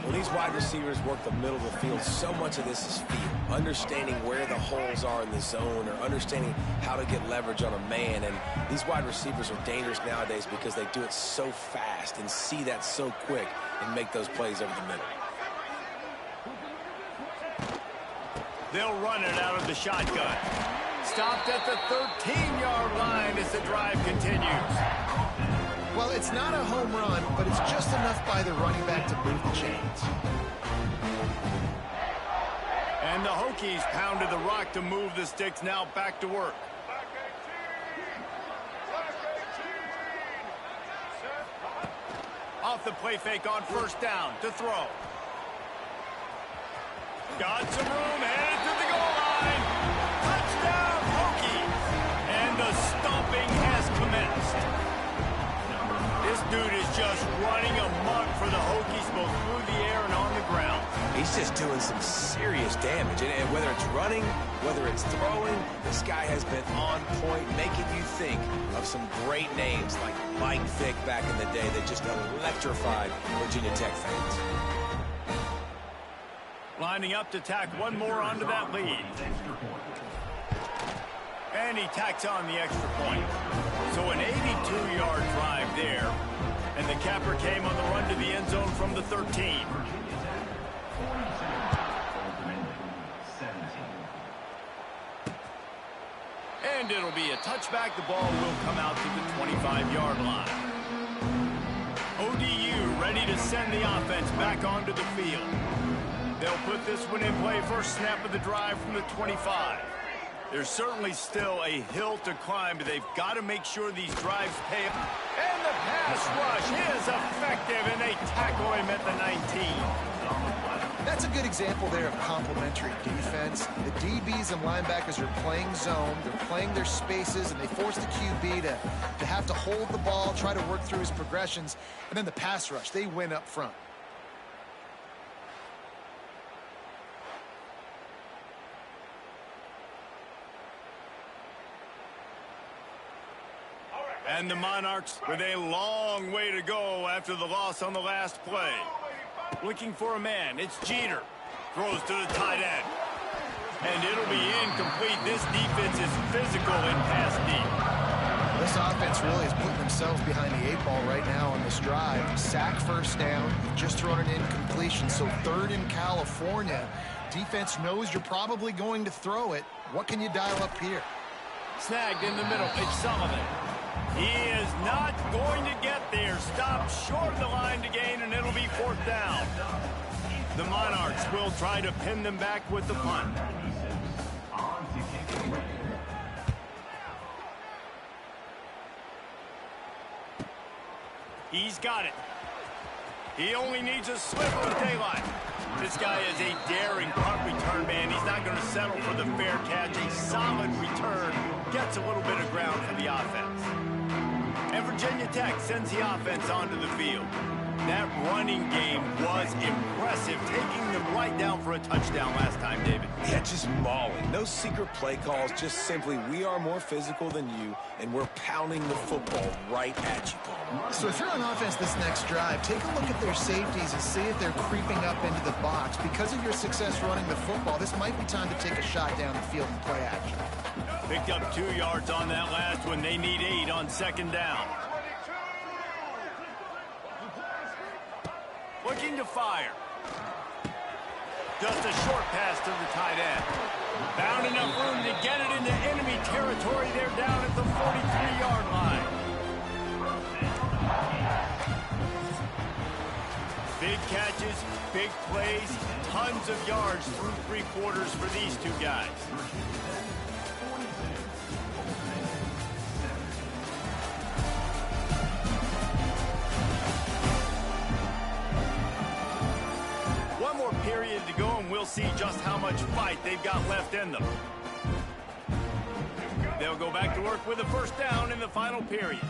When these wide receivers work the middle of the field, so much of this is feel. Understanding where the holes are in the zone, or understanding how to get leverage on a man. And these wide receivers are dangerous nowadays because they do it so fast and see that so quick. and make those plays over the middle.
They'll run it out of the shotgun. Stopped at the 13-yard line as the drive continues.
Well, it's not a home run, but it's just enough by the running back to move the chains.
And the Hokies pounded the rock to move the sticks, now back to work. Off the play fake on first down to throw. Got some room, headed to the goal line. Touchdown, Hokies! And the stomping has commenced. This dude is just running amok for the Hokies, both through the air and on the ground.
He's just doing some serious damage. And whether it's running, whether it's throwing, this guy has been on point, making you think of some great names like Mike Vick back in the day that just electrified Virginia Tech fans.
Lining up to tack one more onto that lead. And he tacks on the extra point. So an 82-yard drive there. And the capper came on the run to the end zone from the 13. And it'll be a touchback. The ball will come out to the 25-yard line. ODU ready to send the offense back onto the field. They'll put this one in play first snap of the drive from the 25. There's certainly still a hill to climb, but they've got to make sure these drives pay. And the pass rush is effective, and they tackle him at the 19.
That's a good example there of complementary defense. The DBs and linebackers are playing zone, they're playing their spaces, and they force the QB to have to hold the ball, try to work through his progressions, and then the pass rush, they win up front.
And the Monarchs with a long way to go after the loss on the last play. Looking for a man. It's Jeter. Throws to the tight end. And it'll be incomplete. This defense is physical in pass deep.
This offense really is putting themselves behind the 8 ball right now on this drive. Sack first down. You've just thrown an incompletion. So third in California. Defense knows you're probably going to throw it. What can you dial up here?
Snagged in the middle. It's Sullivan. He is not going to get there. Stopped short of the line to gain, and it'll be fourth down. The Monarchs will try to pin them back with the punt. He's got it. He only needs a sliver of daylight. This guy is a daring punt return man. He's not going to settle for the fair catch. A solid return gets a little bit of ground for the offense. And Virginia Tech sends the offense onto the field. That running game was impressive, taking them right down for a touchdown last time, David.
Yeah, just mauling. No secret play calls, just simply we are more physical than you, and we're pounding the football right at you, Paul.
So if you're on offense this next drive, take a look at their safeties and see if they're creeping up into the box. Because of your success running the football, this might be time to take a shot down the field and play action.
Picked up 2 yards on that last one. They need 8 on second down. Looking to fire. Just a short pass to the tight end. Found enough room to get it into enemy territory. They're down at the 43-yard line. Big catches, big plays, tons of yards through 3 quarters for these two guys. One more period to go, and we'll see just how much fight they've got left in them. They'll go back to work with a first down in the final period.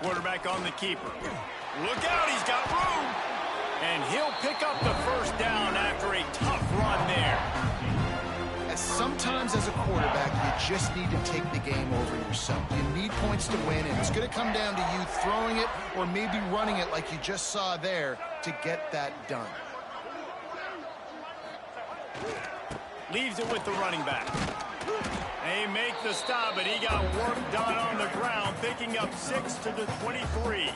Quarterback on the keeper. Look out, he's got room. And he'll pick up the first down after a tough run there.
Sometimes as a quarterback, you just need to take the game over yourself. You need points to win, and it's going to come down to you throwing it or maybe running it like you just saw there to get that done.
Leaves it with the running back. They make the stop, but he got work done on the ground, picking up 6 to the 23.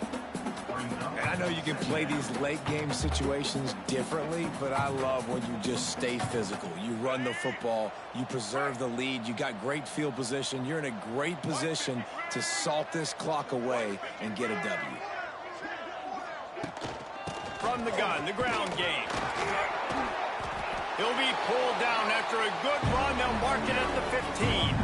And I know you can play these late game situations differently, but I love when you just stay physical. You run the football, you preserve the lead, you got great field position, you're in a great position to salt this clock away and get a W.
From the gun, the ground game. He'll be pulled down after a good run. They'll mark it at the 15.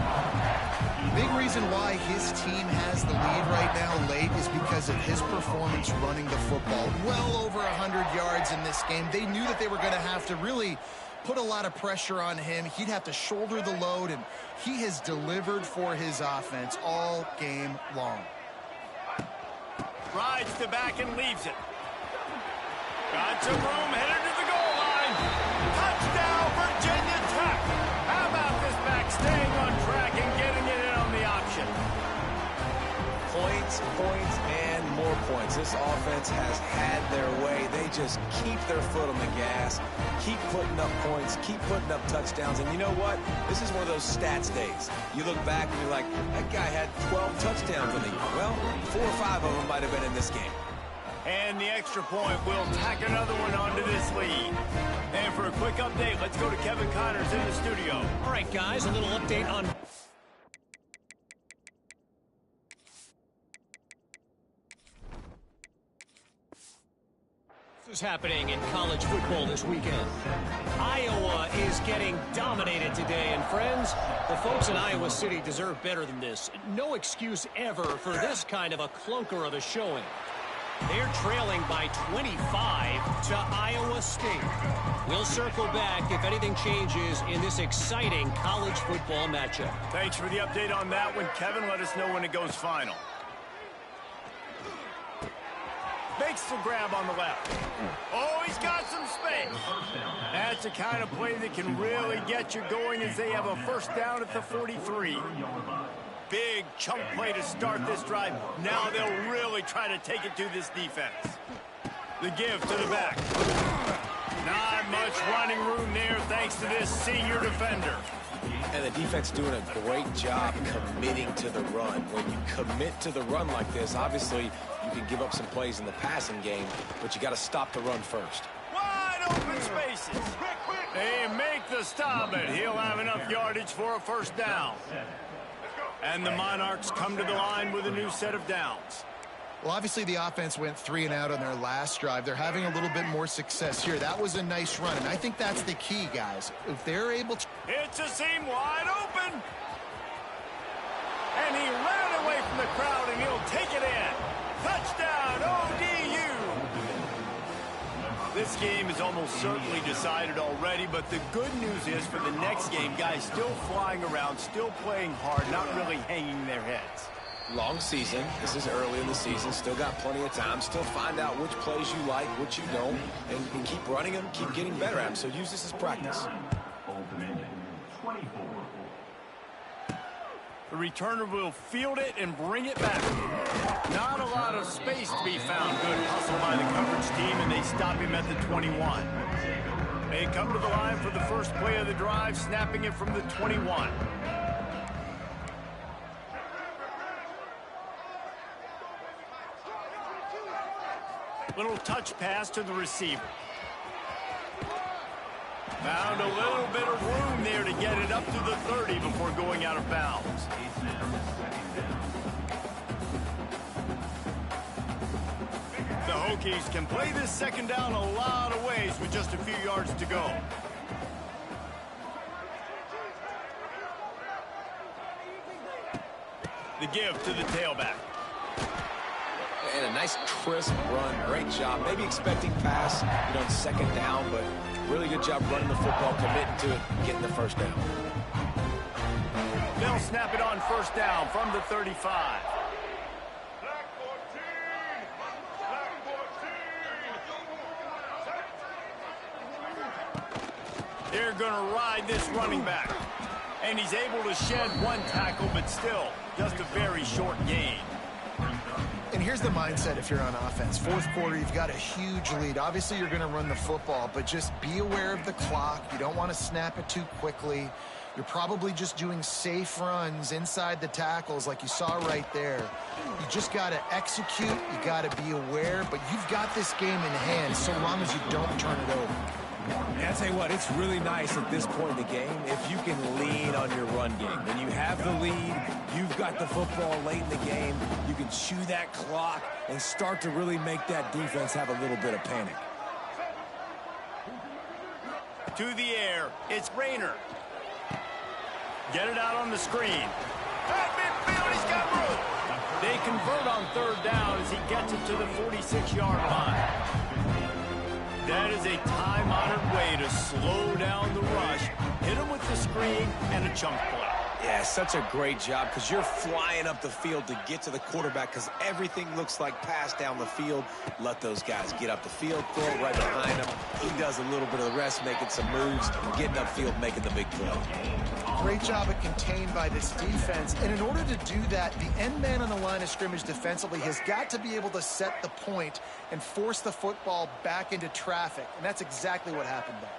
Big reason why his team has the lead right now late is because of his performance running the football. Well over 100 yards in this game. They knew that they were going to have to really put a lot of pressure on him. He'd have to shoulder the load, and he has delivered for his offense all game long.
Rides to back and leaves it. Got some room, headed to the goal line. Touchdown, Virginia Tech. How about this back staying on track and getting it in on the option?
Points, points, and more points. This offense has had their way. They just keep their foot on the gas, keep putting up points, keep putting up touchdowns. And you know what? This is one of those stats days. You look back and you're like, that guy had 12 touchdowns in the year. Well, 4 or 5 of them might have been in this game.
And the extra point will tack another one onto this lead. And for a quick update, let's go to Kevin Connors in the studio.
All right, guys, a little update on... This is happening in college football this weekend. Iowa is getting dominated today, and friends, the folks in Iowa City deserve better than this. No excuse ever for this kind of a clunker of a showing. They're trailing by 25 to Iowa State. We'll circle back if anything changes in this exciting college football matchup.
Thanks for the update on that one, Kevin. Let us know when it goes final. Makes the grab on the left. Oh, he's got some space. That's the kind of play that can really get you going as they have a first down at the 43. Big chunk play to start this drive. Now they'll really try to take it to this defense. The give to the back. Not much running room there thanks to this senior defender.
And the defense doing a great job committing to the run. When you commit to the run like this, obviously you can give up some plays in the passing game, but you got to stop the run first.
Wide open spaces. They make the stop, and he'll have enough yardage for a first down. And the Monarchs come to the line with a new set of downs.
Well, obviously the offense went 3 and out on their last drive. They're having a little bit more success here. That was a nice run, and I think that's the key, guys. If they're able to...
It's a seam wide open. And he ran away from the crowd, and he'll take it in. Touchdown, ODU. This game is almost certainly decided already, but the good news is for the next game, guys still flying around, still playing hard, not really hanging their heads.
Long season. This is early in the season. Still got plenty of time. Still find out which plays you like, which you don't, and keep running them, keep getting better at them. So use this as practice.
The returner will field it and bring it back. Not a lot of space to be found. Good hustle by the coverage team, and they stop him at the 21. They come to the line for the first play of the drive, snapping it from the 21. Little touch pass to the receiver. Found a little bit of room there to get it up to the 30 before going out of bounds. The Hokies can play this second down a lot of ways with just a few yards to go. The give to the tailback.
And a nice crisp run. Great job. Maybe expecting pass, on second down, but really good job running the football, committing to it, getting the first down.
They'll snap it on first down from the 35. They're going to ride this running back. And he's able to shed one tackle, but still just a very short gain.
And here's the mindset if you're on offense. Fourth quarter, you've got a huge lead. Obviously, you're going to run the football, but just be aware of the clock. You don't want to snap it too quickly. You're probably just doing safe runs inside the tackles like you saw right there. You just got to execute. You got to be aware, but you've got this game in hand so long as you don't turn it over.
And I tell you what, it's really nice at this point in the game if you can lean on your run game. When you have the lead, you've got the football late in the game, you can chew that clock and start to really make that defense have a little bit of panic.
To the air, it's Rayner. Get it out on the screen. At midfield, he's got room. They convert on third down as he gets it to the 46-yard line. That is a time-honored way to slow down the rush, hit him with the screen, and a chunk play.
Yeah, such a great job because you're flying up the field to get to the quarterback because everything looks like pass down the field. Let those guys get up the field, throw it right behind him. He does a little bit of the rest, making some moves, getting upfield, making the big play.
Great job at contained by this defense. And in order to do that, the end man on the line of scrimmage defensively has got to be able to set the point and force the football back into traffic. And that's exactly what happened there.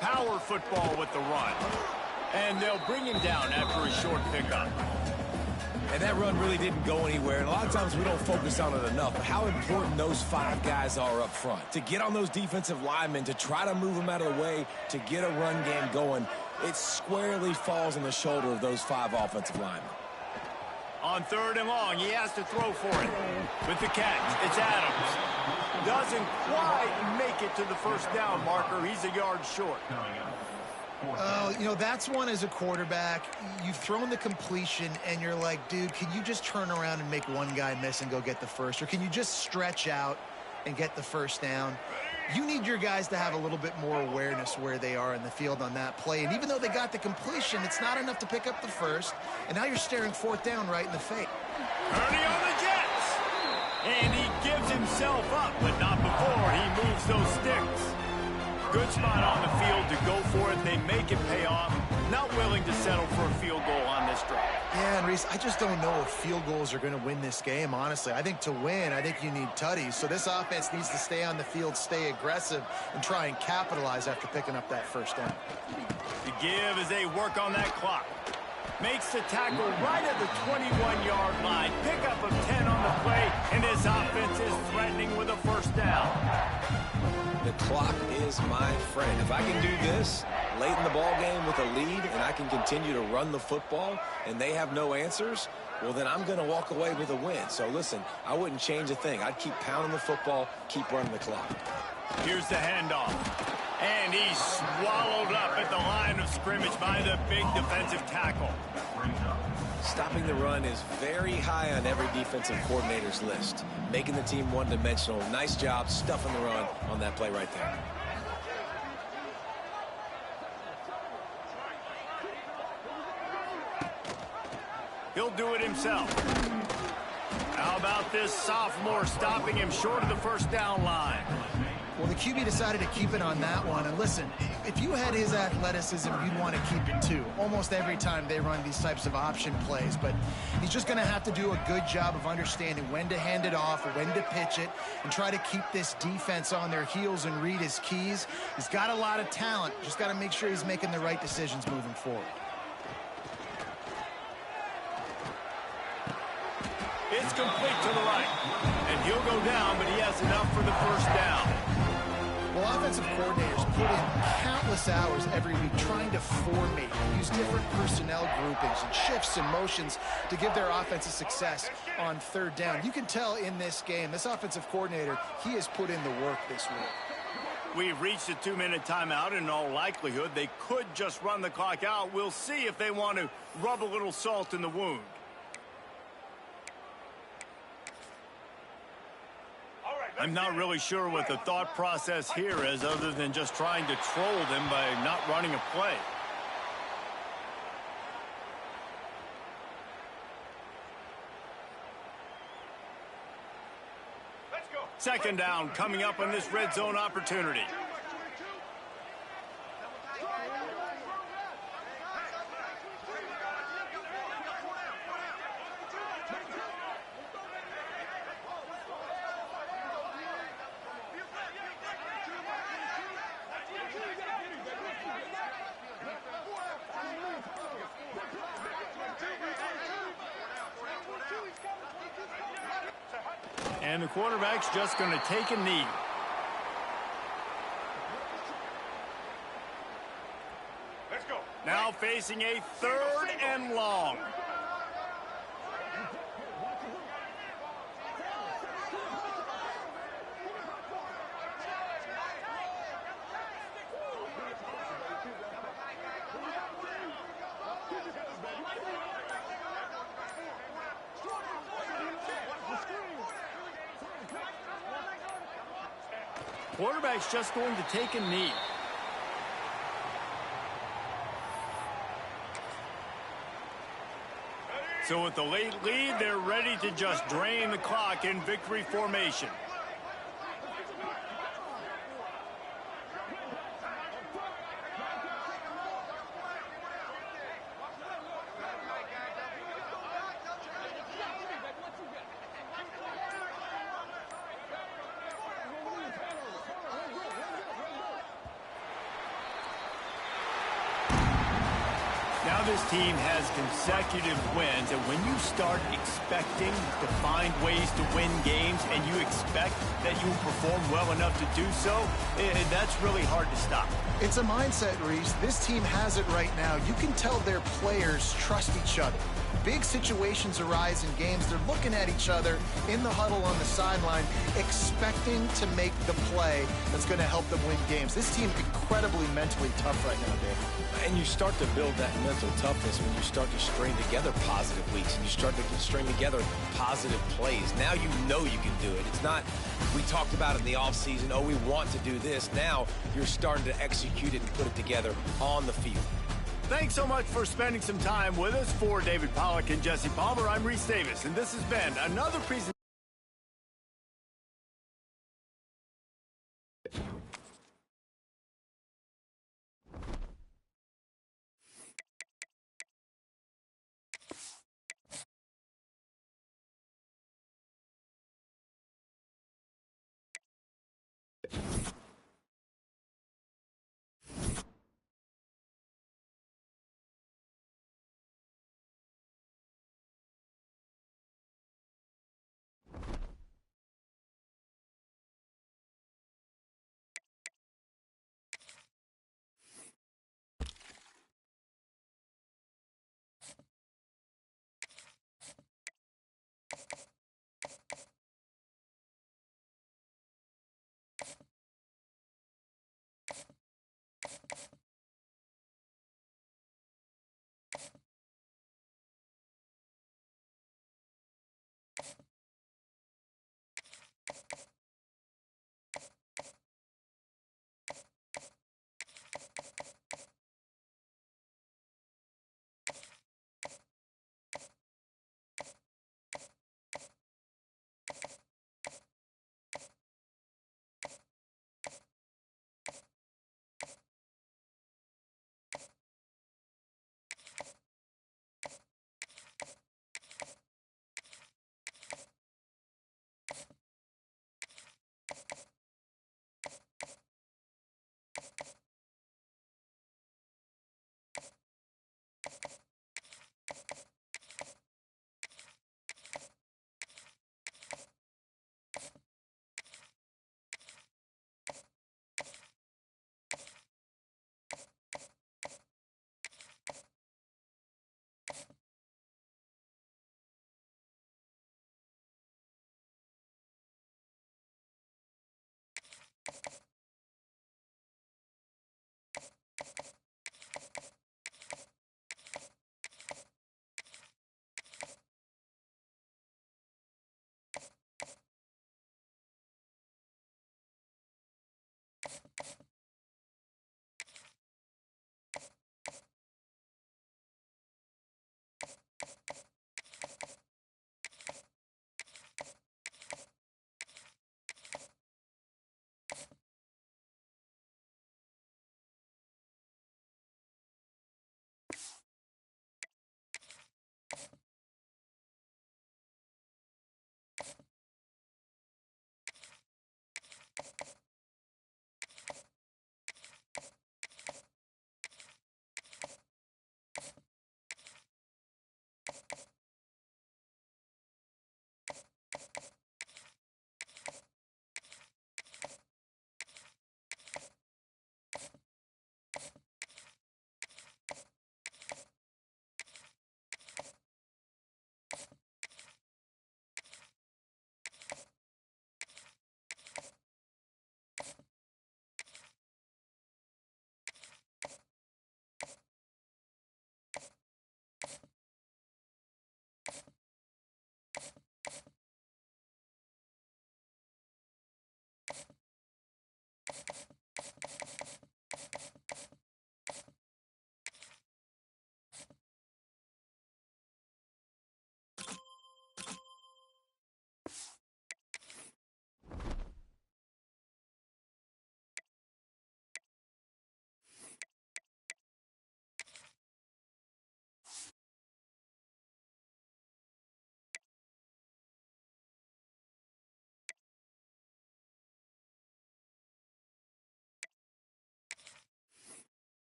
Power football with the run. And they'll bring him down after a short pickup.
And that run really didn't go anywhere. And a lot of times we don't focus on it enough. But how important those five guys are up front. To get on those defensive linemen, to try to move them out of the way, to get a run game going, it squarely falls on the shoulder of those five offensive linemen.
On third and long, he has to throw for it. With the catch, it's Adams. Doesn't quite make it to the first down marker. He's a yard short.
Oh, you know, that's one as a quarterback. You've thrown the completion, and you're like, dude, can you just turn around and make one guy miss and go get the first? Or can you just stretch out and get the first down? You need your guys to have a little bit more awareness where they are in the field on that play. And even though they got the completion, it's not enough to pick up the first. And now you're staring fourth down right in the face.
Ernie on the Jets. And he gives himself up, but not before he moves those sticks. Good spot on the field to go for it. They make it pay off. Not willing to settle for a field goal on this drive.
Yeah, and Reese, I just don't know if field goals are going to win this game, honestly. I think to win, I think you need tutties. So this offense needs to stay on the field, stay aggressive, and try and capitalize after picking up that first down.
The give as they work on that clock. Makes the tackle right at the 21-yard line. Pickup of 10 on the play, and this offense is threatening with a first down.
The clock is my friend. If I can do this late in the ball game with a lead and I can continue to run the football and they have no answers, well, then I'm going to walk away with a win. So, listen, I wouldn't change a thing. I'd keep pounding the football, keep running the clock.
Here's the handoff. And he's swallowed up at the line of scrimmage by the big defensive tackle.
Stopping the run is very high on every defensive coordinator's list. Making the team one-dimensional. Nice job stuffing the run on that play right there.
He'll do it himself. How about this sophomore stopping him short of the first down line?
Well, the QB decided to keep it on that one. And listen, if you had his athleticism, you'd want to keep it too. Almost every time they run these types of option plays. But he's just going to have to do a good job of understanding when to hand it off, when to pitch it, and try to keep this defense on their heels and read his keys. He's got a lot of talent. Just got to make sure he's making the right decisions moving forward.
It's complete to the right. And he'll go down, but he has enough for the first down.
Well, offensive coordinators put in countless hours every week trying to formate, use different personnel groupings and shifts and motions to give their offensive success on third down. You can tell in this game, this offensive coordinator, he has put in the work this week.
We've reached a 2-minute timeout. In all likelihood, they could just run the clock out. We'll see if they want to rub a little salt in the wound. I'm not really sure what the thought process here is other than just trying to troll them by not running a play. Let's go. Second down coming up on this red zone opportunity. And the quarterback's just going to take a knee.
Let's go.
Now facing a 3rd and long. Quarterback's just going to take a knee. So with the late lead, they're ready to just drain the clock in victory formation. Now this team has consecutive wins, and when you start expecting to find ways to win games and you expect that you will perform well enough to do so, that's really hard to stop.
It's a mindset, Reese. This team has it right now. You can tell their players trust each other. Big situations arise in games. They're looking at each other in the huddle on the sideline, expecting to make the play that's going to help them win games. This team incredibly mentally tough right now, Dave.
And you start to build that mental toughness when you start to string together positive weeks and you start to string together positive plays. Now you know you can do it. It's not, we talked about it in the offseason, oh, we want to do this. Now you're starting to execute it and put it together on the field.
Thanks so much for spending some time with us. For David Pollack and Jesse Palmer, I'm Reese Davis, and this has been another presentation.